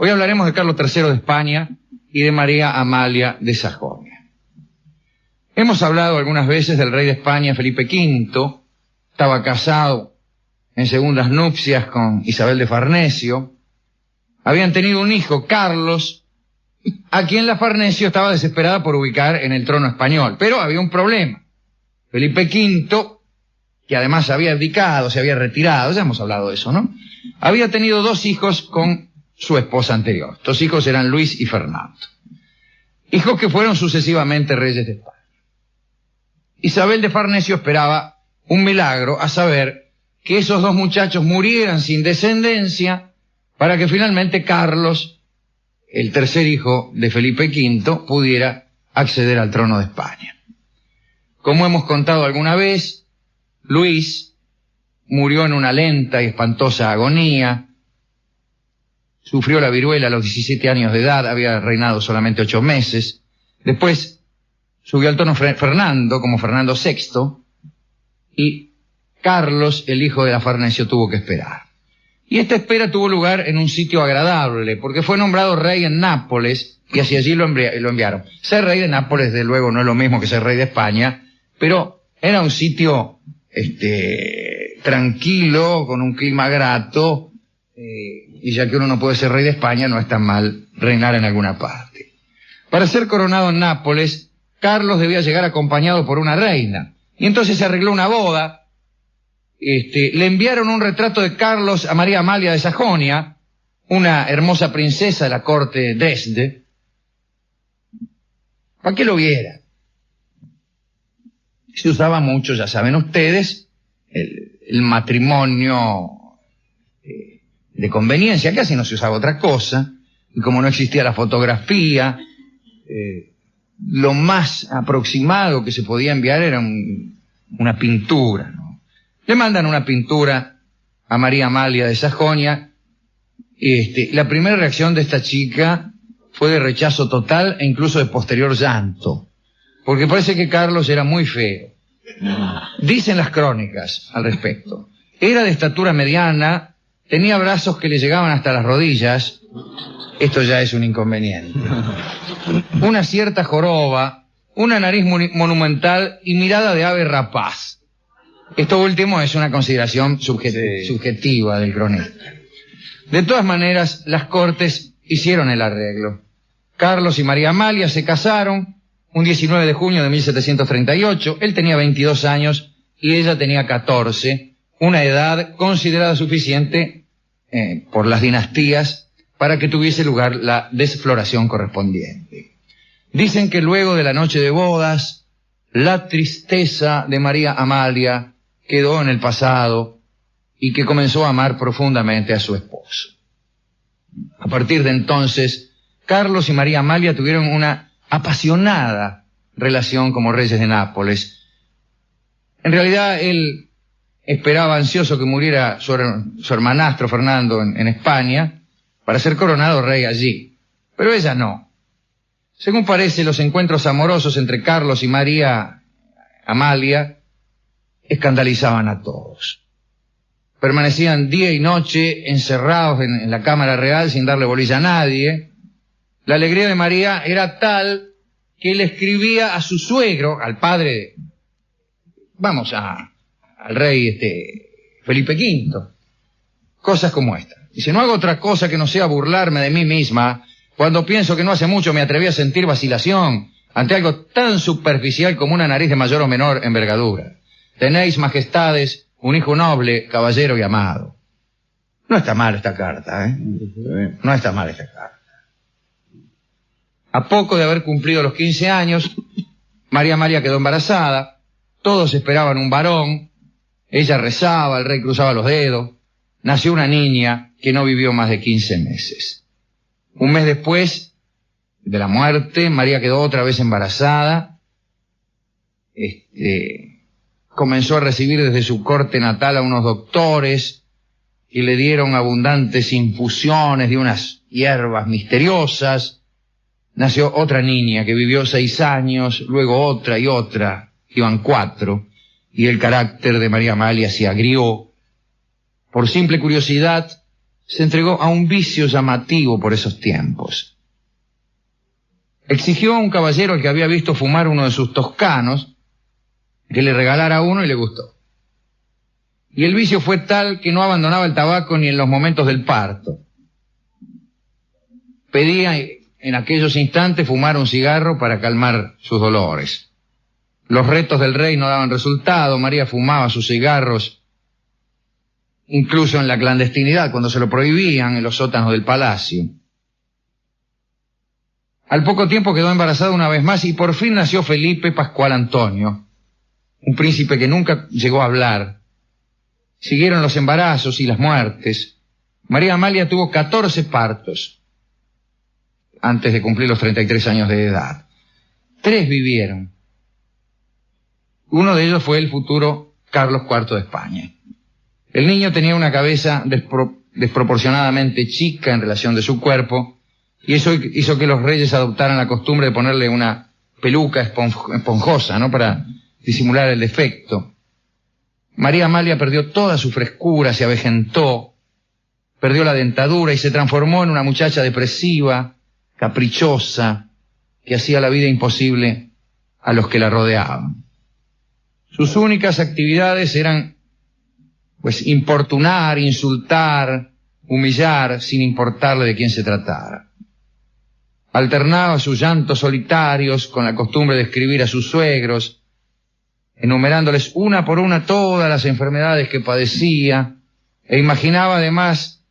Hoy hablaremos de Carlos III de España y de María Amalia de Sajonia. Hemos hablado algunas veces del rey de España, Felipe V. Estaba casado en segundas nupcias con Isabel de Farnesio. Habían tenido un hijo, Carlos, a quien la Farnesio estaba desesperada por ubicar en el trono español. Pero había un problema. Felipe V, que además había abdicado, se había retirado, ya hemos hablado de eso, ¿no? Había tenido 2 hijos con su esposa anterior. Estos hijos eran Luis y Fernando. Hijos que fueron sucesivamente reyes de España. Isabel de Farnesio esperaba un milagro, a saber, que esos 2 muchachos murieran sin descendencia para que finalmente Carlos, el tercer hijo de Felipe V, pudiera acceder al trono de España. Como hemos contado alguna vez, Luis murió en una lenta y espantosa agonía, sufrió la viruela a los 17 años de edad, había reinado solamente 8 meses, después subió al trono Fernando, como Fernando VI, y Carlos, el hijo de la Farnesio, tuvo que esperar. Y esta espera tuvo lugar en un sitio agradable, porque fue nombrado rey en Nápoles, y hacia allí lo enviaron. Ser rey de Nápoles, de luego, no es lo mismo que ser rey de España, pero era un sitio tranquilo, con un clima grato, y ya que uno no puede ser rey de España, no es tan mal reinar en alguna parte. Para ser coronado en Nápoles, Carlos debía llegar acompañado por una reina, y entonces se arregló una boda. Le enviaron un retrato de Carlos a María Amalia de Sajonia, una hermosa princesa de la corte de Dresde, para que lo viera. Se usaba mucho, ya saben ustedes, el matrimonio de conveniencia, casi no se usaba otra cosa, y como no existía la fotografía, lo más aproximado que se podía enviar era una pintura, ¿no? Le mandan una pintura a María Amalia de Sajonia. La primera reacción de esta chica fue de rechazo total e incluso de posterior llanto, porque parece que Carlos era muy feo. Dicen las crónicas al respecto. Era de estatura mediana, tenía brazos que le llegaban hasta las rodillas. Esto ya es un inconveniente. Una cierta joroba, una nariz monumental y mirada de ave rapaz. Esto último es una consideración subjetiva del cronista. De todas maneras, las cortes hicieron el arreglo. Carlos y María Amalia se casaron un 19 de junio de 1738. Él tenía 22 años y ella tenía 14, una edad considerada suficiente por las dinastías para que tuviese lugar la desfloración correspondiente. Dicen que luego de la noche de bodas, la tristeza de María Amalia quedó en el pasado y que comenzó a amar profundamente a su esposo. A partir de entonces, Carlos y María Amalia tuvieron una apasionada relación como reyes de Nápoles. En realidad, él esperaba ansioso que muriera su hermanastro Fernando en España para ser coronado rey allí, pero ella no. Según parece, los encuentros amorosos entre Carlos y María Amalia escandalizaban a todos. Permanecían día y noche encerrados en la cámara real sin darle bolilla a nadie. La alegría de María era tal que él escribía a su suegro, al padre, al rey Felipe V, cosas como esta. Dice: no hago otra cosa que no sea burlarme de mí misma cuando pienso que no hace mucho me atreví a sentir vacilación ante algo tan superficial como una nariz de mayor o menor envergadura. Tenéis, majestades, un hijo noble, caballero y amado. No está mal esta carta, ¿eh? No está mal esta carta. A poco de haber cumplido los 15 años, María Amalia quedó embarazada. Todos esperaban un varón. Ella rezaba, el rey cruzaba los dedos. Nació una niña que no vivió más de 15 meses. Un mes después de la muerte, María quedó otra vez embarazada. Comenzó a recibir desde su corte natal a unos doctores que le dieron abundantes infusiones de unas hierbas misteriosas. Nació otra niña que vivió 6 años, luego otra y otra, iban 4, y el carácter de María Amalia se agrió. Por simple curiosidad, se entregó a un vicio llamativo por esos tiempos. Exigió a un caballero al que había visto fumar uno de sus toscanos que le regalara uno y le gustó. Y el vicio fue tal que no abandonaba el tabaco ni en los momentos del parto. Pedía en aquellos instantes fumar un cigarro para calmar sus dolores. Los retos del rey no daban resultado. María fumaba sus cigarros incluso en la clandestinidad, cuando se lo prohibían en los sótanos del palacio. Al poco tiempo quedó embarazada una vez más y por fin nació Felipe Pascual Antonio, un príncipe que nunca llegó a hablar. Siguieron los embarazos y las muertes. María Amalia tuvo 14 partos antes de cumplir los 33 años de edad. 3 vivieron. Uno de ellos fue el futuro Carlos IV de España. El niño tenía una cabeza desproporcionadamente chica en relación de su cuerpo, y eso hizo que los reyes adoptaran la costumbre de ponerle una peluca esponjosa, ¿no?, para disimular el defecto. María Amalia perdió toda su frescura, se avejentó, perdió la dentadura y se transformó en una muchacha depresiva, caprichosa, que hacía la vida imposible a los que la rodeaban. Sus únicas actividades eran, pues, importunar, insultar, humillar, sin importarle de quién se tratara. Alternaba sus llantos solitarios con la costumbre de escribir a sus suegros, enumerándoles una por una todas las enfermedades que padecía, e imaginaba además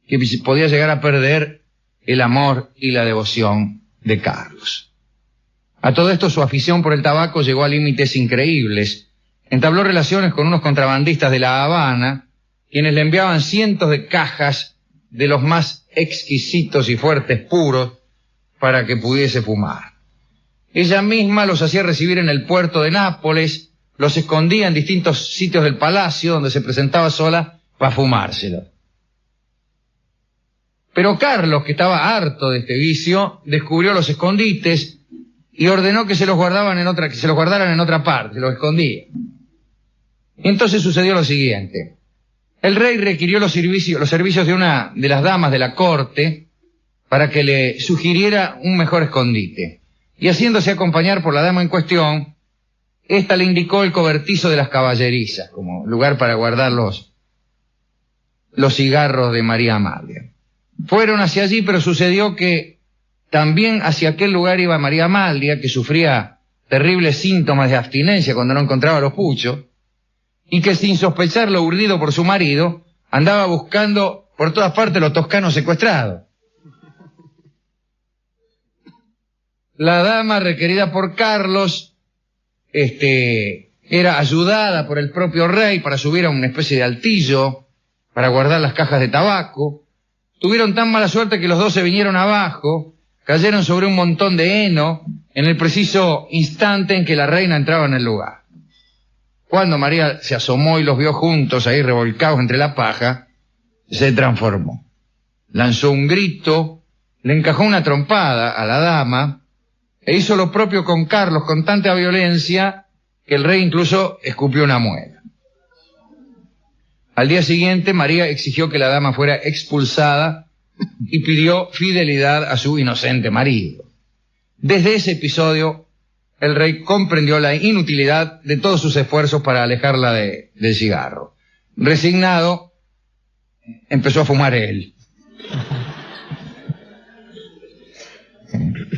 que podía llegar a perder el amor y la devoción de Carlos. A todo esto su afición por el tabaco llegó a límites increíbles. Entabló relaciones con unos contrabandistas de La Habana, quienes le enviaban cientos de cajas de los más exquisitos y fuertes puros para que pudiese fumar. Ella misma los hacía recibir en el puerto de Nápoles, los escondía en distintos sitios del palacio donde se presentaba sola para fumárselos. Pero Carlos, que estaba harto de este vicio, descubrió los escondites y ordenó que se los guardaran en otra parte, los escondía. Entonces sucedió lo siguiente. El rey requirió los servicios de una de las damas de la corte para que le sugiriera un mejor escondite. Y haciéndose acompañar por la dama en cuestión, ésta le indicó el cobertizo de las caballerizas como lugar para guardar los cigarros de María Amalia. Fueron hacia allí, pero sucedió que también hacia aquel lugar iba María Amalia, que sufría terribles síntomas de abstinencia cuando no encontraba los puchos, y que sin sospechar lo urdido por su marido, andaba buscando por todas partes los toscanos secuestrados. La dama requerida por Carlos era ayudada por el propio rey para subir a una especie de altillo para guardar las cajas de tabaco. Tuvieron tan mala suerte que los dos se vinieron abajo, cayeron sobre un montón de heno en el preciso instante en que la reina entraba en el lugar. Cuando María se asomó y los vio juntos ahí revolcados entre la paja, se transformó. Lanzó un grito, le encajó una trompada a la dama e hizo lo propio con Carlos con tanta violencia que el rey incluso escupió una muela. Al día siguiente, María exigió que la dama fuera expulsada y pidió fidelidad a su inocente marido. Desde ese episodio, el rey comprendió la inutilidad de todos sus esfuerzos para alejarla del cigarro. Resignado, empezó a fumar él.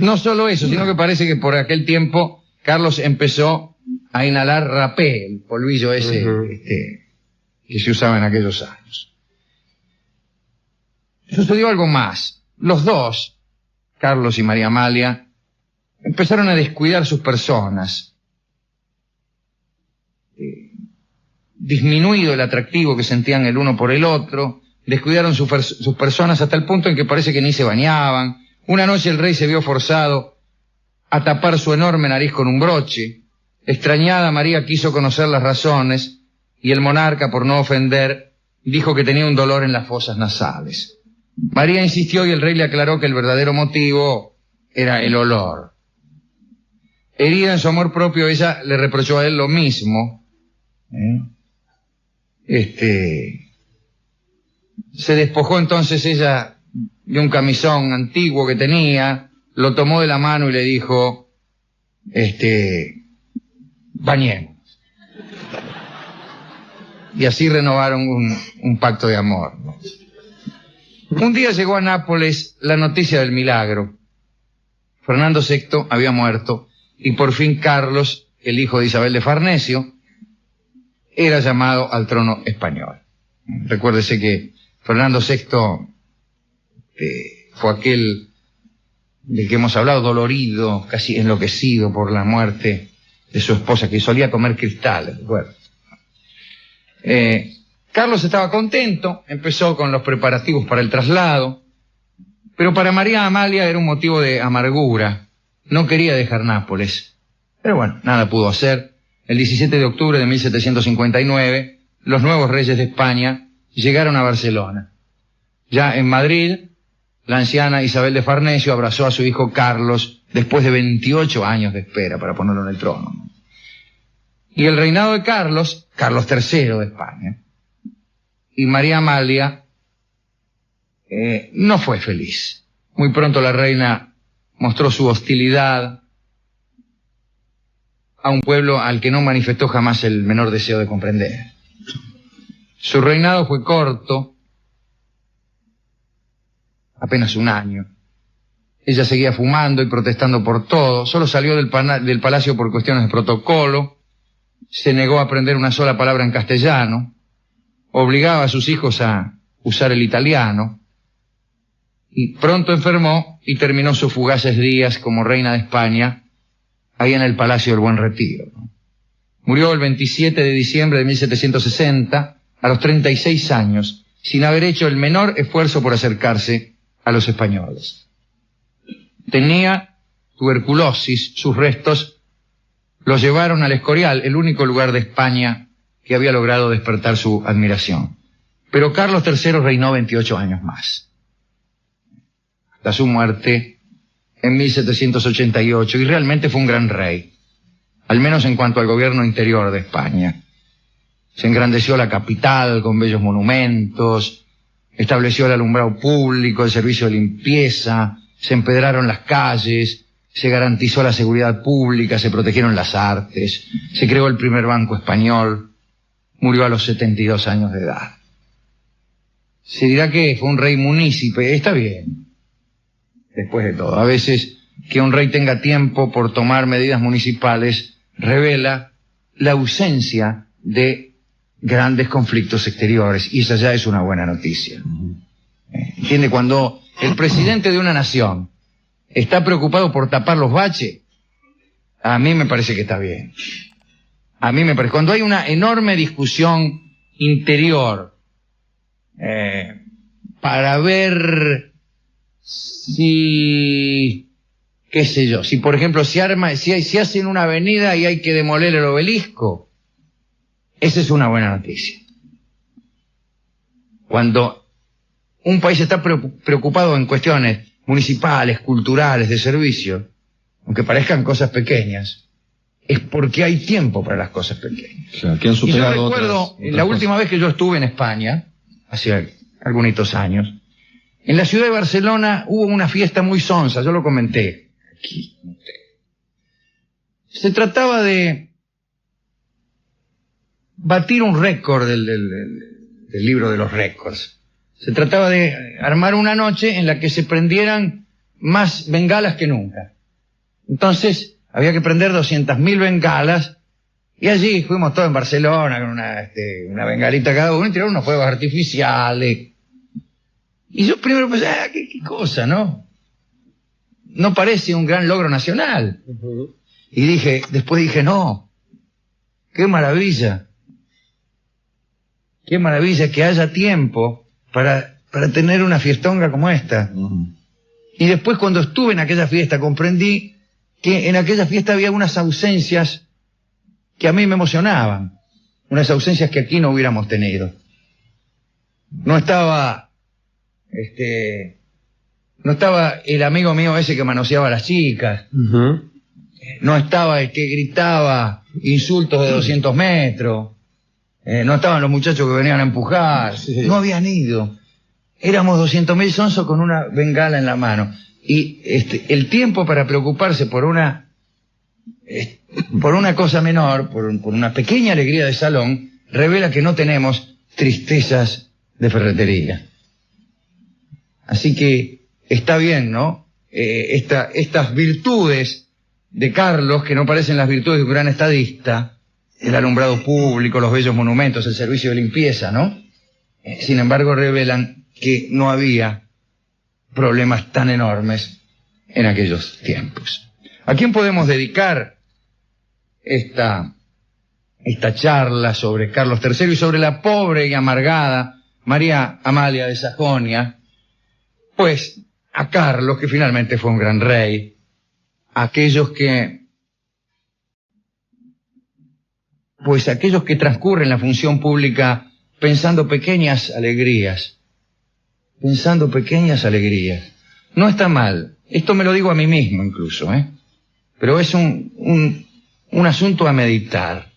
No solo eso, sino que parece que por aquel tiempo Carlos empezó a inhalar rapé, el polvillo ese que se usaba en aquellos años. Sucedió algo más. Los dos, Carlos y María Amalia, empezaron a descuidar sus personas. Disminuido el atractivo que sentían el uno por el otro, descuidaron sus personas hasta el punto en que parece que ni se bañaban. Una noche el rey se vio forzado a tapar su enorme nariz con un broche. Extrañada, María quiso conocer las razones y el monarca, por no ofender, dijo que tenía un dolor en las fosas nasales. María insistió y el rey le aclaró que el verdadero motivo era el olor. Herida en su amor propio, ella le reprochó a él lo mismo. Se despojó entonces ella de un camisón antiguo que tenía, lo tomó de la mano y le dijo, bañémonos. Y así renovaron un pacto de amor, ¿no? Un día llegó a Nápoles la noticia del milagro. Fernando VI había muerto y por fin Carlos, el hijo de Isabel de Farnesio, era llamado al trono español. Recuérdese que Fernando VI fue aquel del que hemos hablado, dolorido, casi enloquecido por la muerte de su esposa, que solía comer cristales, recuerdo. Carlos estaba contento, empezó con los preparativos para el traslado, pero para María Amalia era un motivo de amargura. No quería dejar Nápoles. Pero bueno, nada pudo hacer. El 17 de octubre de 1759, los nuevos reyes de España llegaron a Barcelona. Ya en Madrid, la anciana Isabel de Farnesio abrazó a su hijo Carlos después de 28 años de espera para ponerlo en el trono. Y el reinado de Carlos, Carlos III de España, y María Amalia no fue feliz. Muy pronto la reina mostró su hostilidad a un pueblo al que no manifestó jamás el menor deseo de comprender. Su reinado fue corto, apenas un año. Ella seguía fumando y protestando por todo, solo salió del palacio por cuestiones de protocolo, se negó a aprender una sola palabra en castellano, obligaba a sus hijos a usar el italiano, y pronto enfermó y terminó sus fugaces días como reina de España ahí en el Palacio del Buen Retiro. Murió el 27 de diciembre de 1760 a los 36 años, sin haber hecho el menor esfuerzo por acercarse a los españoles. Tenía tuberculosis, sus restos los llevaron al Escorial, el único lugar de España que había logrado despertar su admiración. Pero Carlos III reinó 28 años más, hasta su muerte en 1788, y realmente fue un gran rey, al menos en cuanto al gobierno interior de España. Se engrandeció la capital con bellos monumentos, estableció el alumbrado público, el servicio de limpieza, se empedraron las calles, se garantizó la seguridad pública, se protegieron las artes, se creó el primer banco español, murió a los 72 años de edad. Se dirá que fue un rey munícipe, está bien, después de todo. A veces que un rey tenga tiempo por tomar medidas municipales revela la ausencia de grandes conflictos exteriores, y esa ya es una buena noticia. ¿Entiende? Cuando el presidente de una nación está preocupado por tapar los baches, a mí me parece que está bien. A mí me parece. Cuando hay una enorme discusión interior para ver si, qué sé yo, si por ejemplo si hacen una avenida y hay que demoler el obelisco, esa es una buena noticia. Cuando un país está preocupado en cuestiones municipales, culturales, de servicio, aunque parezcan cosas pequeñas, es porque hay tiempo para las cosas pequeñas. O sea, que han superado. Y yo recuerdo, la última vez que yo estuve en España, hace algunos años, en la ciudad de Barcelona hubo una fiesta muy sonsa, yo lo comenté aquí. Se trataba de batir un récord del libro de los récords. Se trataba de armar una noche en la que se prendieran más bengalas que nunca. Entonces había que prender 200.000 bengalas, y allí fuimos todos en Barcelona con una bengalita cada uno y tiraron unos fuegos artificiales. Y yo primero pensé, qué cosa, ¿no? No parece un gran logro nacional. Y después dije, no, qué maravilla. Qué maravilla que haya tiempo para tener una fiestonga como esta. Y después, cuando estuve en aquella fiesta, comprendí que en aquella fiesta había unas ausencias que a mí me emocionaban, unas ausencias que aquí no hubiéramos tenido. No estaba el amigo mío ese que manoseaba a las chicas, no estaba el que gritaba insultos de 200 metros, no estaban los muchachos que venían a empujar, no habían ido. éramos 200.000 sonsos con una bengala en la mano. Y el tiempo para preocuparse por una cosa menor, por una pequeña alegría de salón, revela que no tenemos tristezas de ferretería. Así que está bien, ¿no? Estas virtudes de Carlos, que no parecen las virtudes de un gran estadista, el alumbrado público, los bellos monumentos, el servicio de limpieza, ¿no? Sin embargo, revelan que no había problemas tan enormes en aquellos tiempos. ¿A quién podemos dedicar esta charla sobre Carlos III y sobre la pobre y amargada María Amalia de Sajonia? Pues a Carlos, que finalmente fue un gran rey, a aquellos que transcurren la función pública pensando pequeñas alegrías. No está mal, esto me lo digo a mí mismo incluso, pero es un asunto a meditar.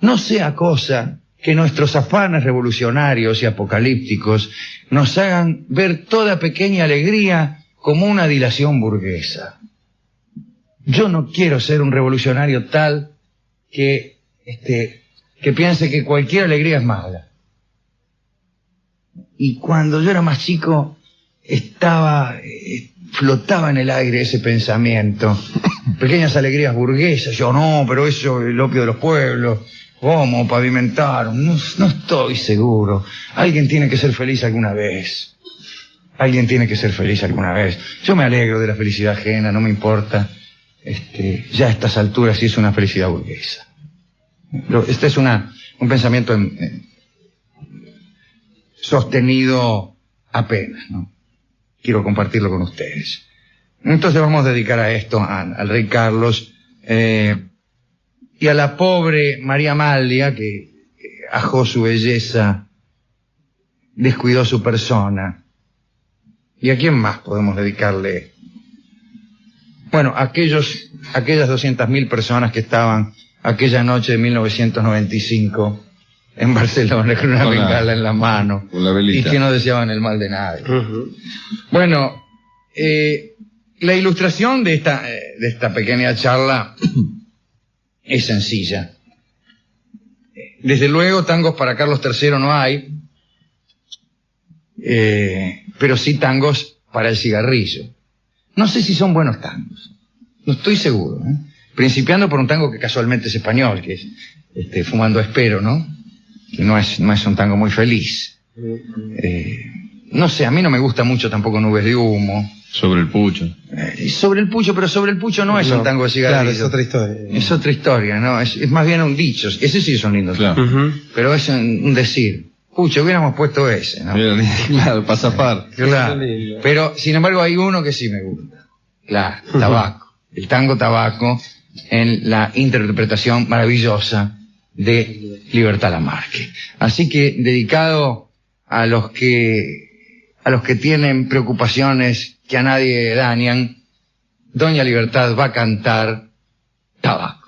No sea cosa que nuestros afanes revolucionarios y apocalípticos nos hagan ver toda pequeña alegría como una dilación burguesa. Yo no quiero ser un revolucionario tal que piense que cualquier alegría es mala. Y cuando yo era más chico, flotaba en el aire ese pensamiento. Pequeñas alegrías burguesas. Yo no, pero eso es el opio de los pueblos. ¿Cómo pavimentaron? No estoy seguro. Alguien tiene que ser feliz alguna vez. Yo me alegro de la felicidad ajena, no me importa. Ya a estas alturas sí es una felicidad burguesa. Pero este es un pensamiento sostenido apenas, ¿no? Quiero compartirlo con ustedes. Entonces vamos a dedicar a esto al rey Carlos y a la pobre María Amalia, que ajó su belleza, descuidó su persona. ¿Y a quién más podemos dedicarle? Bueno, aquellas 200.000 personas que estaban aquella noche de 1995 en Barcelona con una bengala en la mano y que no deseaban el mal de nadie. Bueno, la ilustración de esta pequeña charla es sencilla. Desde luego tangos para Carlos III no hay, pero sí tangos para el cigarrillo. No sé si son buenos tangos, no estoy seguro, principiando por un tango que casualmente es español, que es Fumando Espero, ¿no? Que no es un tango muy feliz. No sé, a mí no me gusta mucho tampoco Nubes de Humo. Sobre el Pucho. Pero sobre el Pucho no es un tango de cigarrillo. Claro, es otra historia. Es otra historia, ¿no? Es más bien un dicho. Ese sí son lindos. Claro. Pero es un decir. Pucho, hubiéramos puesto ese, ¿no? Claro, para zafar. Claro. Pero, sin embargo, hay uno que sí me gusta. Claro, Tabaco. El tango Tabaco en la interpretación maravillosa de Libertad Lamarque. Así que, dedicado a los que tienen preocupaciones que a nadie dañan, Doña Libertad va a cantar Tabaco.